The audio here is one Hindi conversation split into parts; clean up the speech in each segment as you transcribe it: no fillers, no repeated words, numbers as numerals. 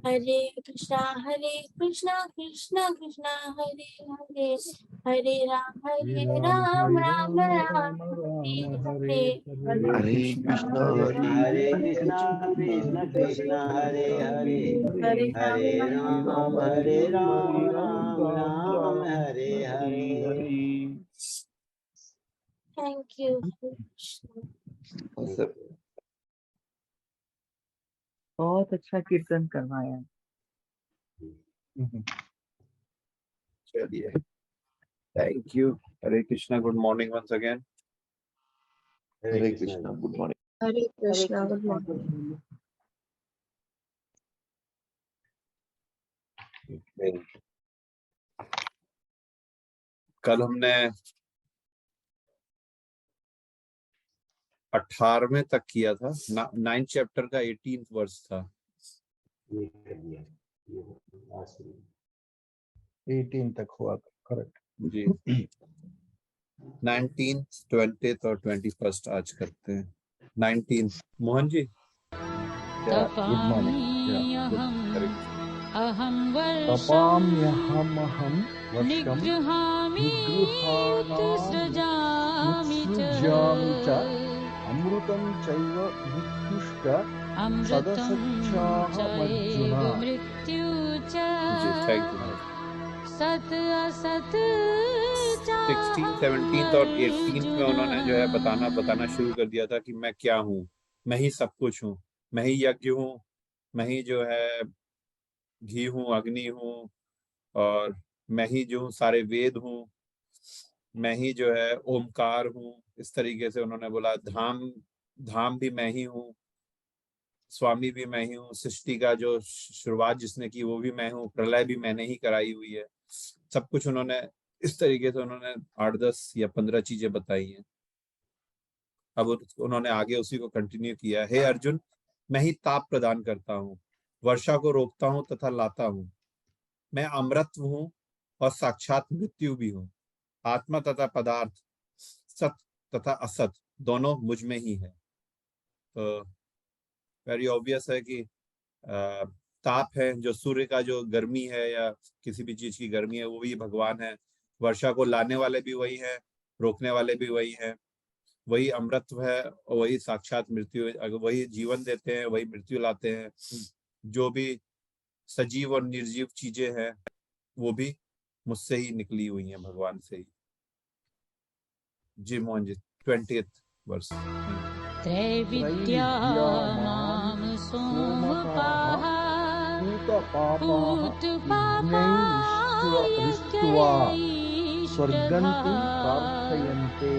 Hare Krishna Krishna Krishna Hare Hare, Hare Ram Ram Ram Hare Hare. Hare Krishna Hare Krishna Krishna Krishna Hare Hare, Hare Hare Ram Ram Ram Hare Hare. Thank you. बहुत अच्छा कीर्तन करवाया। चलिए, thank you. Hare Krishna, good morning once again. Hare Krishna, good morning. Hare Krishna good morning. कल हमने 18वें तक किया था, 9th चैप्टर का 18th वर्स था। 18 तक हुआ, करेक्ट जी। 19th, 20th और 21st आज करते हैं। 19th Mohan ji. Good morning. अहं तपाम्यहमहं वर्षं निगृहामि निगृहाणामुत्सृजामि च अमृतं चैव मृत्युश्च सदसच्चाहमर्जुन। मृत्यु च जी, थैंक यू। सत असत 16th, 17th और 18th में उन्होंने जो है बताना शुरू कर दिया था कि मैं क्या हूँ, मैं ही सब कुछ हूँ, मैं ही यज्ञ हूँ, मैं ही जो है घी हूँ, अग्नि हूँ, और मैं ही जो हूँ सारे वेद हूँ, मैं ही जो है ओमकार हूँ। इस तरीके से उन्होंने बोला। धाम भी मैं ही हूँ, स्वामी भी मैं ही हूँ, सृष्टि का जो शुरुआत जिसने की वो भी मैं हूँ, प्रलय भी मैंने ही कराई हुई है। सब कुछ उन्होंने इस तरीके से उन्होंने 8-10 या 15 चीजें बताई हैं। अब उन्होंने आगे उसी को कंटिन्यू किया। हे अर्जुन, मैं ही ताप प्रदान करता हूँ, वर्षा को रोकता हूँ तथा लाता हूँ। मैं अमृत हूँ और साक्षात मृत्यु भी हूँ। आत्मा तथा पदार्थ, सत तथा असत दोनों मुझ में ही है। तो वेरी ऑब्वियस है कि ताप है जो सूर्य का जो गर्मी है या किसी भी चीज की गर्मी है, वो भी भगवान है। वर्षा को लाने वाले भी वही है, रोकने वाले भी वही है। वही अमृत है और वही साक्षात मृत्यु है। अगर वही जीवन देते हैं, वही मृत्यु लाते हैं। जो भी सजीव और निर्जीव चीजें हैं वो भी मुझसे ही निकली हुई हैं, भगवान से ही। जी मोहन जी, 20th वर्ष। त्रैविद्या माम सोमपाः भूतपापाः स्वर्गन्ति प्रार्थयन्ते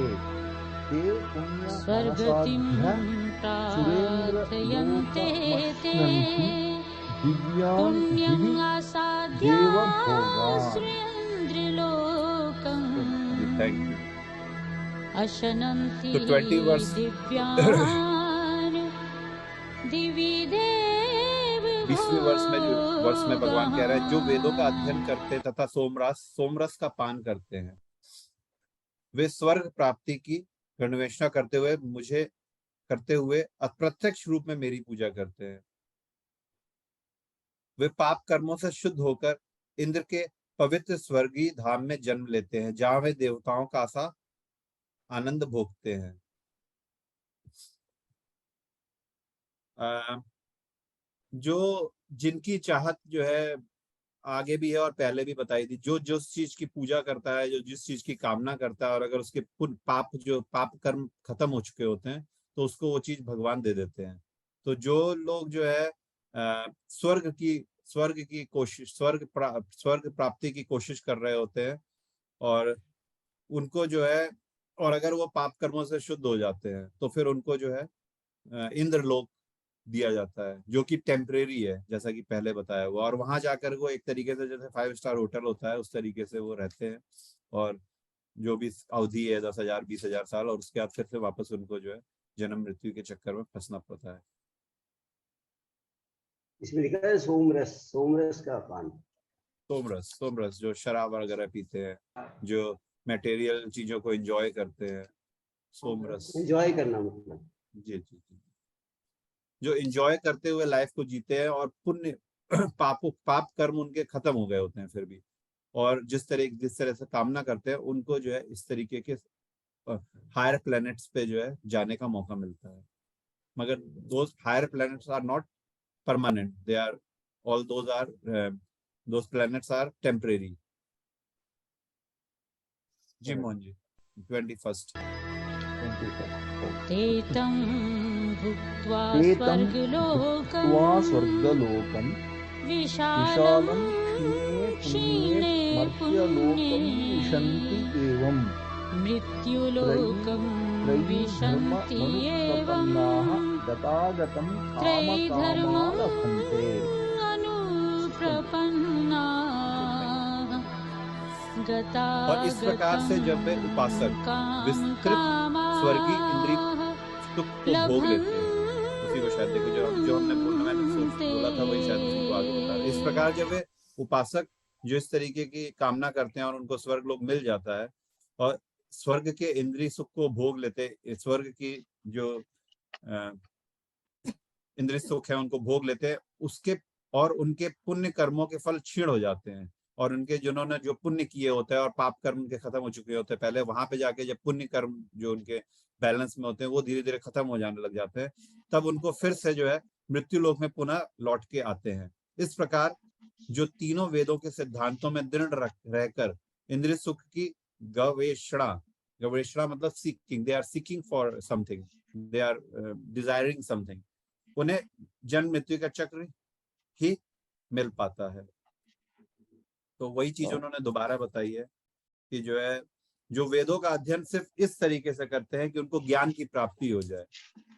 ते स्वर्गतिं पुण्यमनासाध्य प्रार्थयन्ते सुरेन्द्रलोकमश्नन्ति दिव्यान् दिवि पुण्यमासाद्या देवभोगान्। सुरेन्द्रलोकम् थैंक यू। अशनन्ति तो 20 वर्ष दिव्यान् दिवि देव 20वें वर्ष में भगवान कह रहे हैं, जो वेदों का अध्ययन करते तथा सोमरस का पान करते हैं, वे स्वर्ग प्राप्ति की अन्वेषणा करते हुए अप्रत्यक्ष रूप में मेरी पूजा करते हैं। वे पाप कर्मों से शुद्ध होकर इंद्र के पवित्र स्वर्गीय धाम में जन्म लेते हैं, जहां वे देवताओं का सा आनंद भोगते हैं। जो जिनकी चाहत जो है आगे भी है और पहले भी बताई थी, जो जिस चीज की पूजा करता है, जो जिस चीज की कामना करता है, और अगर उसके पाप कर्म खत्म हो चुके होते हैं तो उसको वो चीज भगवान दे देते हैं। तो जो लोग जो है स्वर्ग की कोशिश, स्वर्ग प्राप्ति की कोशिश कर रहे होते हैं, और उनको जो है, और अगर वो पाप कर्मों से शुद्ध हो जाते हैं तो फिर उनको जो है इंद्रलोक दिया जाता है, जो कि टेम्परेरी है, जैसा कि पहले बताया हुआ। और वहां जाकर वो एक तरीके से जैसे 5 स्टार होटल होता है उस तरीके से वो रहते हैं, और जो भी अवधि है 10,000 20,000 साल, और उसके बाद फिर से वापस उनको जो है जन्म मृत्यु के चक्कर में फंसना पड़ता है। इसमें लिखा है सोमरस, सोमरस का पान। सोमरस जो शराब वगैरह पीते हैं, जो मटेरियल चीजों को एंजॉय करते हैं, सोमरस एंजॉय करना मतलब। जी जी जी, जो एंजॉय करते हुए लाइफ को जीते हैं और पुण्य पाप कर्म उनके खत्म हो गए होते हैं फिर भी, और जिस तरह से कामना करते हैं उनको जो है इस तरीके के हायर प्लैनेट्स पे जो है जाने का मौका मिलता है। मगर those higher planets are not permanent, they are all those planets are temporary. Ji Mohan ji 21st। तेतं भुक्त्वा एतं स्वर्गलोकं भुक्त्वा स्वर्गलोकं विशालं विशालं क्षीणे क्षीणे पुण्ये मर्त्यलोकं विशन्ति एवं मृत्युलोकं विशन्ति त्रयीधर्ममनुप्रपन्नाः एवं गतागतं कामकामा लभन्ते। अनुप्रपन्नाः और इस प्रकार से जब वे उपासक विस्तृत स्वर्गीय इंद्रिय सुख को भोग लेते हैं, उसी को शायद देखो जो हमने बोला था वही शायद उसी को आगे बता रहे हैं। इस प्रकार जब वे उपासक जो इस तरीके की कामना करते हैं और उनको स्वर्ग लोक मिल जाता है और स्वर्ग के इंद्रिय सुख को भोग लेते, स्वर्ग की जो इंद्रिय सुख है उनको भोग लेते हैं, उसके और उनके पुण्य कर्मों के फल क्षीण हो जाते हैं, और उनके जिन्होंने जो पुण्य किए होते हैं और पाप कर्म उनके खत्म हो चुके होते हैं पहले, वहां पे जाके जब पुण्य कर्म जो उनके बैलेंस में होते हैं वो धीरे धीरे खत्म हो जाने लग जाते हैं, तब उनको फिर से जो है मृत्यु लोक में पुनः लौट के आते हैं। इस प्रकार जो तीनों वेदों के सिद्धांतों में दृढ़ रहकर इंद्रिय सुख की गवेषणा मतलब seeking, they are seeking for something, they are desiring something, उन्हें जन्म मृत्यु का चक्र ही मिल पाता है। तो वही चीज उन्होंने दोबारा बताई है कि जो है जो वेदों का अध्ययन सिर्फ इस तरीके से करते हैं कि उनको ज्ञान की प्राप्ति हो जाए।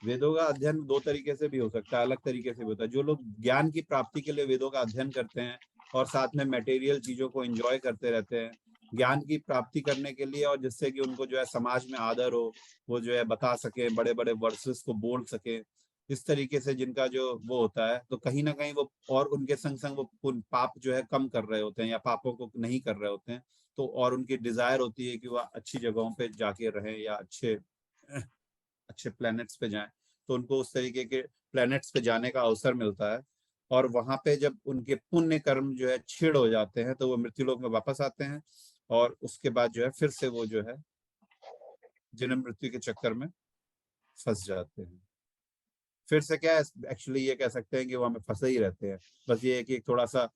वेदों का अध्ययन दो तरीके से भी हो सकता है, अलग तरीके से भी होता है। जो लोग ज्ञान की प्राप्ति के लिए वेदों का अध्ययन करते हैं और साथ में मटेरियल चीजों को एंजॉय करते रहते हैं ज्ञान की प्राप्ति करने के लिए, और जिससे कि उनको जो है समाज में आदर हो, वो जो है बता सके, बड़े बड़े वर्सेस को बोल सके, इस तरीके से जिनका जो वो होता है, तो कहीं ना कहीं वो और उनके संग संग वो पाप जो है कम कर रहे होते हैं या पापों को नहीं कर रहे होते हैं, तो और उनकी डिजायर होती है कि वह अच्छी जगहों पे जाके रहें या अच्छे प्लैनेट्स पे जाएं, तो उनको उस तरीके के प्लैनेट्स पे जाने का अवसर मिलता है। और वहां पे जब उनके पुण्य कर्म जो है छीड़ हो जाते हैं तो वो मृत्युलोक में वापस आते हैं, और उसके बाद जो है फिर से वो जो है जन्म मृत्यु के चक्कर में फंस जाते हैं। फिर से क्या है, एक्चुअली ये कह सकते हैं कि वो हमें फंसे ही रहते हैं, बस ये है कि थोड़ा सा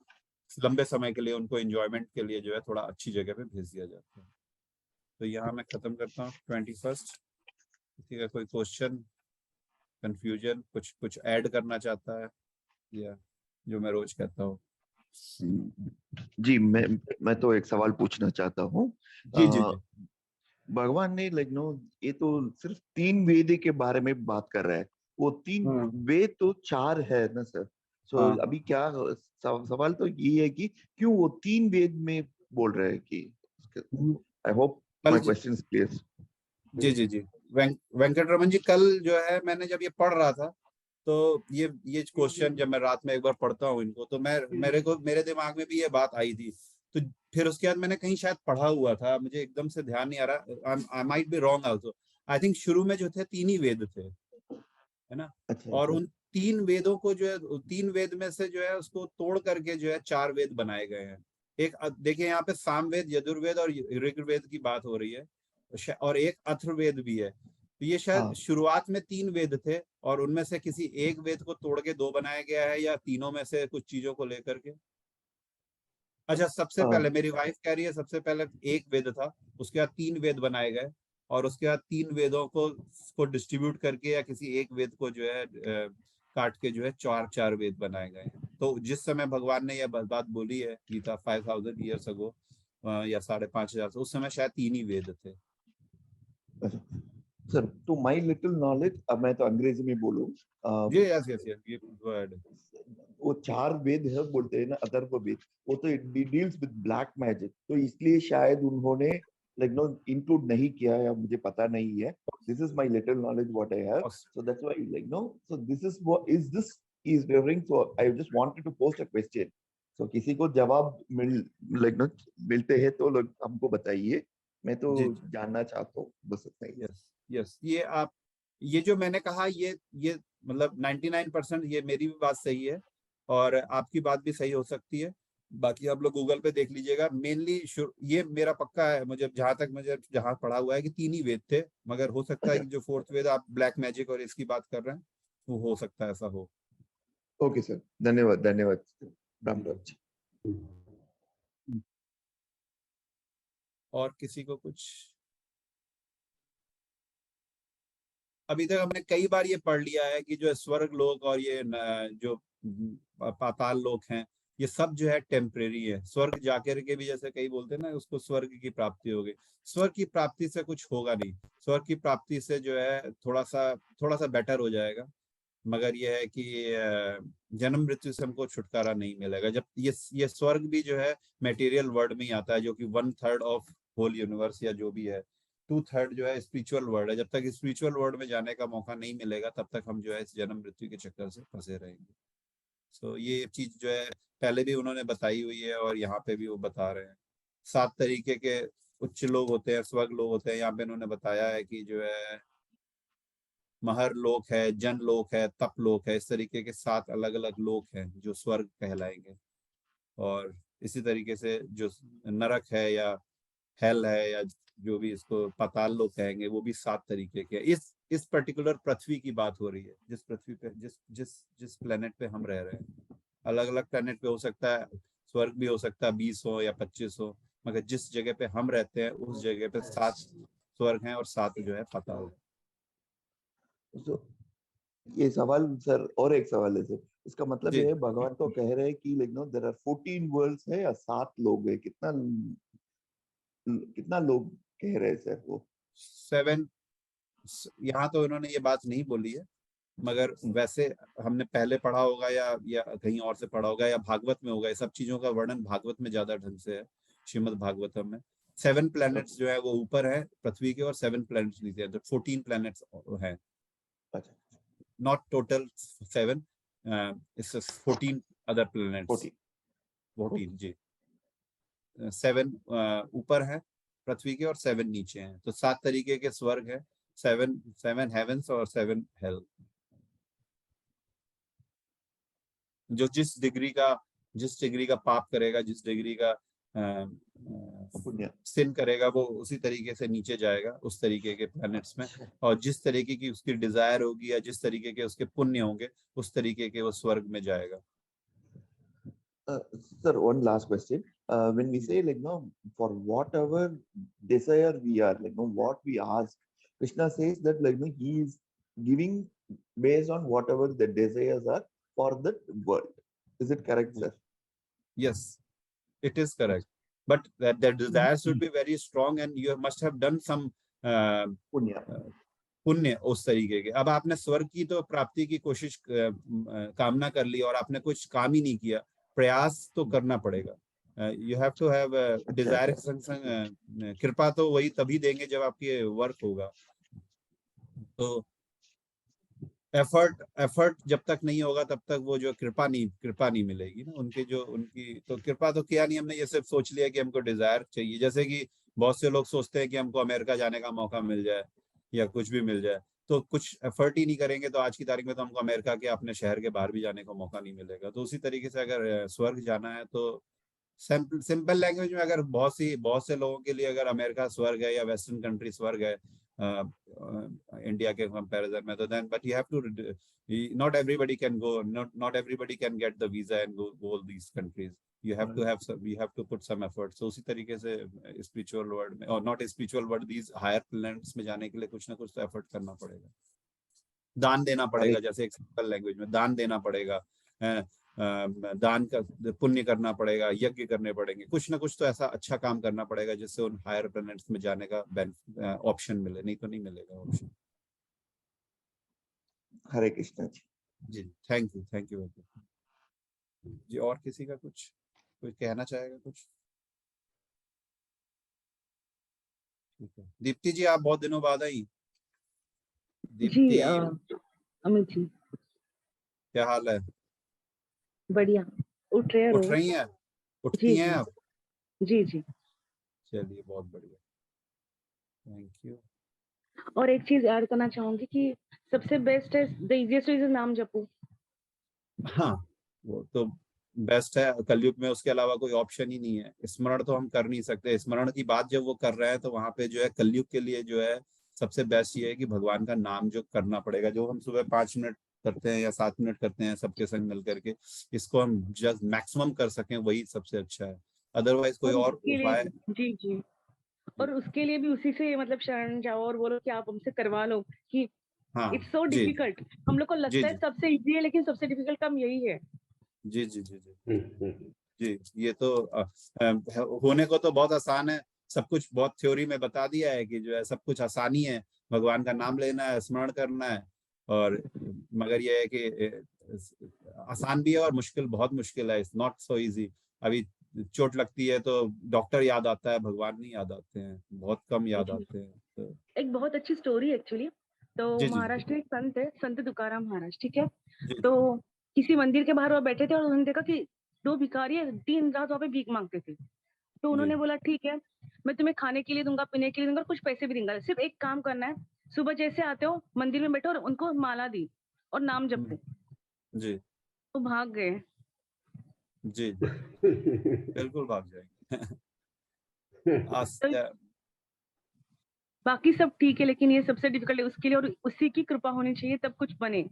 लंबे समय के लिए उनको एंजॉयमेंट के लिए जो है थोड़ा अच्छी जगह पे भेज दिया जाता है। तो यहाँ मैं खत्म करता हूँ 21st। किसी का कोई क्वेश्चन, कंफ्यूजन, कुछ ऐड करना चाहता है, या जो मैं रोज कहता हूँ? जी मैं तो एक सवाल पूछना चाहता हूँ। जी जी जी। भगवान ने ये तो सिर्फ 3 वेद के बारे में बात कर रहा है, वो 3 वेद तो 4 है ना सर। सो अभी क्या सवाल तो ये है कि क्यों वो 3 वेद में बोल रहे हैं कि I hope my question is clear. जी जी जी। वेंकट रमन जी, कल जो है मैंने जब ये पढ़ रहा था तो ये क्वेश्चन जब मैं रात में एक बार पढ़ता हूँ इनको, तो मेरे दिमाग में भी ये बात आई थी। तो फिर उसके बाद मैंने कहीं शायद पढ़ा हुआ था, मुझे एकदम से ध्यान नहीं आ रहा, I might be wrong also. I think शुरू में जो थे 3 ही वेद थे, है ना? और उन 3 वेदों को जो है 3 वेद में से जो है उसको तोड़ करके जो है 4 वेद बनाए गए हैं। एक देखिए यहाँ पे सामवेद, यजुर्वेद और ऋग्वेद की बात हो रही है, और एक अथर्ववेद भी है। तो ये शायद शुरुआत में 3 वेद थे और उनमें से किसी एक वेद को तोड़ के 2 बनाया गया है, या तीनों में से कुछ चीजों को लेकर के। अच्छा, सबसे पहले मेरी वाइफ कह रही है सबसे पहले एक वेद था, उसके बाद 3 वेद बनाए गए, और उसके बाद 3 वेदों को डिस्ट्रीब्यूट करके या किसी एक वेद को जो है काट के जो है 4 वेद बनाए गए हैं। तो जिस समय भगवान ने यह बात बोली है गीता 5000 ईयर्स अगो या 5500 से, उस समय शायद 3 ही वेद थे। Sir to my little knowledge, अब मैं तो अंग्रेजी में बोलूं, ये वो 4 वेद है बोलते हैं ना, अथर्ववेद, वो तो डील्स विद ब्लैक मैजिक, तो इसलिए शायद उन्होंने इंक्लूड नहीं किया, या मुझे पता नहीं है। This is my little knowledge what I have, so that's why so this is what is this is referring, so I just wanted to post a question, so किसी को जवाब मिलते हैं तो हमको बताइए, मैं तो जानना चाहता हूँ बस इतना ही। यस, ये जो मैंने कहा ये मतलब 99% ये मेरी भी बात सही है, और आपकी बात भी सही हो सकती है। बाकी आप लोग गूगल पे देख लीजिएगा। मेनली ये मेरा पक्का है, मुझे जहां पढ़ा हुआ है कि 3 ही वेद थे, मगर हो सकता है कि जो 4th वेद आप ब्लैक मैजिक और इसकी बात कर रहे हैं, वो हो सकता है ऐसा हो। ओके सर, धन्यवाद धन्यवाद रामराव जी। और किसी को कुछ? अभी तक हमने कई बार ये पढ़ लिया है कि जो स्वर्ग लोक और ये जो पाताल लोक हैं, ये सब जो है टेम्परेरी है। स्वर्ग जाकर के भी जैसे कई बोलते हैं ना, उसको स्वर्ग की प्राप्ति हो गई। स्वर्ग की प्राप्ति से कुछ होगा नहीं। स्वर्ग की प्राप्ति से जो है थोड़ा सा बेटर हो जाएगा, मगर यह है कि जन्म मृत्यु से हमको छुटकारा नहीं मिलेगा। जब ये स्वर्ग भी जो है मटेरियल वर्ल्ड में ही आता है, जो कि 1/3 ऑफ होल यूनिवर्स या जो भी है, 2/3 जो है स्पिरिचुअल वर्ल्ड है। जब तक स्पिरिचुअल वर्ल्ड में जाने का मौका नहीं मिलेगा, तब तक हम जो है इस जन्म मृत्यु के चक्कर से फंसे रहेंगे। सो ये चीज जो है पहले भी उन्होंने बताई हुई है और यहाँ पे भी वो बता रहे हैं। 7 तरीके के उच्च लोग होते हैं, स्वर्ग लोग होते हैं। यहाँ पे उन्होंने बताया है कि जो है महर लोक है, जन लोक है, तप लोक है। इस तरीके के 7 अलग अलग लोक हैं जो स्वर्ग कहलाएंगे। और इसी तरीके से जो नरक है या हेल है या जो भी इसको पाताल लोक कहेंगे, वो भी 7 तरीके के। इस पर्टिकुलर पृथ्वी की बात हो रही है, जिस पृथ्वी पे जिस प्लेनेट पे हम रह रहे हैं। अलग अलग प्लेनेट पे हो सकता है स्वर्ग भी हो सकता है 20 हो या 25 हो, मगर जिस जगह पे हम रहते हैं उस जगह पे 7 स्वर्ग हैं और 7 जो है पाताल है। तो ये सवाल सर, और एक सवाल है सर, इसका मतलब जी, ये है भगवान तो कह रहे हैं कि like no there are 14 worlds है या 7 लोग है, कितना कितना लोग कह रहे हैं सर वो? 7। यहाँ तो उन्होंने ये बात नहीं बोली है, मगर वैसे हमने पहले पढ़ा होगा या कहीं और से पढ़ा होगा या भागवत में होगा। ये सब चीजों का वर्णन भागवत में ज्यादा ढंग से है, श्रीमद् भागवतम में। 7 प्लैनेट्स जो है वो ऊपर है पृथ्वी के और 7 प्लैनेट्स नीचे है, तो 14 प्लैनेट्स हैं। अच्छा, not total 7, it's 14 other planets. 14 जी। 7 ऊपर है पृथ्वी के और 7 नीचे हैं, तो 7 तरीके के स्वर्ग है। 7 हेवंस और 7 हेल। जो जिस डिग्री का पाप करेगा, जिस डिग्री का पुण्य। सिन करेगा, वो उसी तरीके से नीचे जाएगा उस तरीके के प्लैनेट्स में। और जिस तरीके की उसकी डिजायर होगी या जिस तरीके के उसके पुण्य होंगे, उस तरीके के वो स्वर्ग में जाएगा। Sir, one last question. When we say like no, for whatever desire we are, like no, what we ask, Krishna says that like no, he is giving based on whatever the desires are for the world. Is it correct, sir? Yes, it is correct. But that the desire should be very strong and you must have done some Punya. पुण्य उस तरीके के। अब आपने स्वर्ग की तो प्राप्ति की कोशिश कामना कर ली और आपने कुछ काम ही नहीं किया, प्रयास तो करना पड़ेगा। You have to have desire. कृपा तो वही तभी देंगे जब आपके वर्क होगा। तो एफर्ट जब तक नहीं होगा तब तक वो जो कृपा नहीं मिलेगी ना। उनकी तो कृपा तो किया नहीं हमने, ये सिर्फ सोच लिया कि हमको डिजायर चाहिए। जैसे कि बहुत से लोग सोचते हैं कि हमको अमेरिका जाने का मौका मिल जाए या कुछ भी मिल जाए, तो कुछ एफर्ट ही नहीं करेंगे तो आज की तारीख में तो हमको अमेरिका के अपने शहर के बाहर भी जाने का मौका नहीं मिलेगा। तो उसी तरीके से अगर स्वर्ग जाना है तो सिंपल लैंग्वेज में अगर बहुत से लोगों के लिए अगर अमेरिका स्वर्ग है या वेस्टर्न कंट्री स्वर्ग है इंडिया के कंपैरिजन में, तो then but you have to, not everybody can go, not everybody can get the visa and go all these countries. You have to put some effort. So उसी तरीके से स्पिरिचुअल वर्ल्ड में, और not spiritual world, these higher planets में जाने के लिए कुछ ना कुछ तो एफर्ट करना पड़ेगा। दान देना पड़ेगा, जैसे एक सिंपल लैंग्वेज में दान देना पड़ेगा, दान का पुण्य करना पड़ेगा, यज्ञ करने पड़ेंगे, कुछ ना कुछ तो ऐसा अच्छा काम करना पड़ेगा जिससे उन हायर प्लैनेट्स में जाने का ऑप्शन मिले, नहीं तो नहीं मिलेगा ऑप्शन। हरे कृष्ण जी। जी थैंक यू जी। और किसी का कुछ कहना चाहेगा कुछ? ठीक है, दीप्ति जी आप बहुत दिनों बाद आई। दीप्ति जी अमित जी, क्या हाल है? बढ़िया। उठ रहे उठ रोज? रही हैं? उठती जी हैं जी आप? जी जी। चलिए बहुत बढ़िया, थैंक यू। और एक चीज ऐड करना चाहूंगी कि सबसे बेस्ट है द इजीएस्ट इज नाम जपो। हाँ, वो तो बेस्ट है कलयुग में, उसके अलावा कोई ऑप्शन ही नहीं है। स्मरण तो हम कर नहीं सकते, स्मरण की बात जब वो कर रहे हैं तो वहां पे जो है कलयुग के लिए जो है सबसे बेस्ट ये है कि भगवान का नाम जो करना पड़ेगा, जो हम सुबह 5 मिनट करते हैं या 7 मिनट करते हैं सबके संग मिल करके, इसको हम जस्ट मैक्सिमम कर सकें, वही सबसे अच्छा है। अदरवाइज कोई और उसके लिए उपाय जी जी, और उसके लिए भी उसी से मतलब शरण जाओ और बोलो कि आप हमसे करवा लो कि हाँ इट्स सो जी डिफिकल्ट। हम लोग को जी लगता है जी सबसे इजी है, लेकिन सबसे डिफिकल्ट काम यही है। जी जी जी जी जी, ये तो होने को तो बहुत आसान है, सब कुछ बहुत थ्योरी में बता दिया है कि जो है सब कुछ आसानी है, भगवान का नाम लेना है, स्मरण करना है। और मगर ये है कि आसान भी है और मुश्किल, बहुत मुश्किल है, इट्स नॉट सो इजी। अभी चोट लगती है तो डॉक्टर याद आता है, भगवान नहीं याद आते हैं, बहुत कम याद जी, आते हैं। तो एक बहुत अच्छी स्टोरी एक्चुअली। तो जी जी महाराष्ट्र में एक संत है, संत तुकाराम महाराज, ठीक है। जी तो किसी मंदिर के बाहर वो बैठे थे और उन्होंने देखा कि 2 भिखारी दिन रात वहाँ पे भीख मांगते थे। तो जी उन्होंने बोला ठीक है, मैं तुम्हें खाने के लिए दूंगा, पीने के लिए दूंगा, कुछ पैसे भी दूंगा, सिर्फ एक काम करना है, सुबह जैसे आते हो मंदिर में बैठो और उनको माला दी और नाम जपो। जी वो भाग गए। जी जी बिल्कुल भाग जाएंगे। तो बाकी सब ठीक है, लेकिन ये सबसे डिफिकल्ट है उसके लिए, और उसी की कृपा होनी चाहिए तब कुछ बने।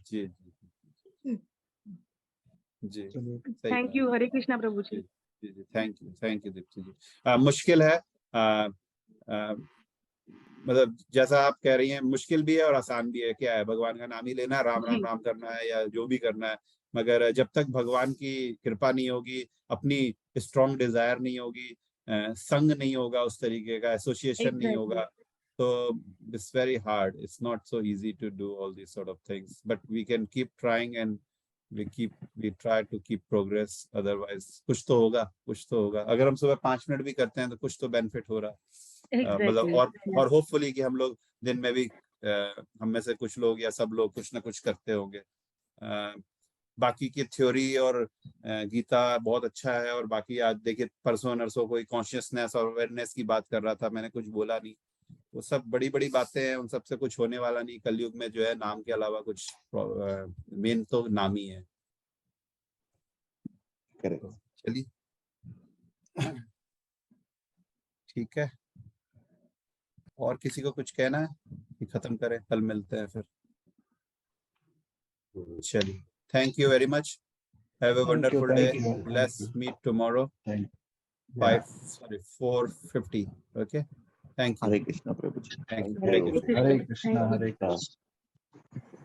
जी जी जी सही थैंक बात। यू, हरे कृष्णा प्रभु जी जी। जी जी थैंक यू दीप्ति जी। मुश्किल है, मतलब जैसा आप कह रही हैं मुश्किल भी है और आसान भी है। क्या है, भगवान का नाम ही लेना है, राम राम जी राम करना है या जो भी करना है। मगर जब तक भगवान की कृपा नहीं होगी, अपनी स्ट्रॉन्ग डिजायर नहीं होगी, संग नहीं होगा, उस तरीके का एसोसिएशन नहीं एग्जैक्टली। होगा, तो it's very hard, it's not so easy to do all this sort of things, but we can keep trying and we try to keep progress। otherwise कुछ तो होगा, कुछ तो होगा। अगर हम सुबह 5 मिनट भी करते हैं तो कुछ तो बेनिफिट हो रहा है। मतलब एग्जैक्टली। और होपफुली कि हम लोग दिन में भी हम में से कुछ लोग या सब लोग कुछ ना कुछ करते होंगे। बाकी की थ्योरी और गीता बहुत अच्छा है, और बाकी आज देखिए परसों नरसों कोई कॉन्शियसनेस और अवेयरनेस की बात कर रहा था, मैंने कुछ बोला नहीं। वो सब बड़ी बड़ी बातें हैं, उन सब से कुछ होने वाला नहीं। कलयुग में जो है नाम के अलावा कुछ, मेन तो नाम ही है। करेक्ट। तो चलिए ठीक है, और किसी को कुछ कहना है कि खत्म करें, कल मिलते हैं फिर। चलिए, thank you very much, have a wonderful day, thank you, let's meet tomorrow thank you. 4:50। Okay, thank you, Hare Krishna प्रभु जी। Thank you, Hare thank you. Krishna. Hare Krishna, thank you. Hare Krishna.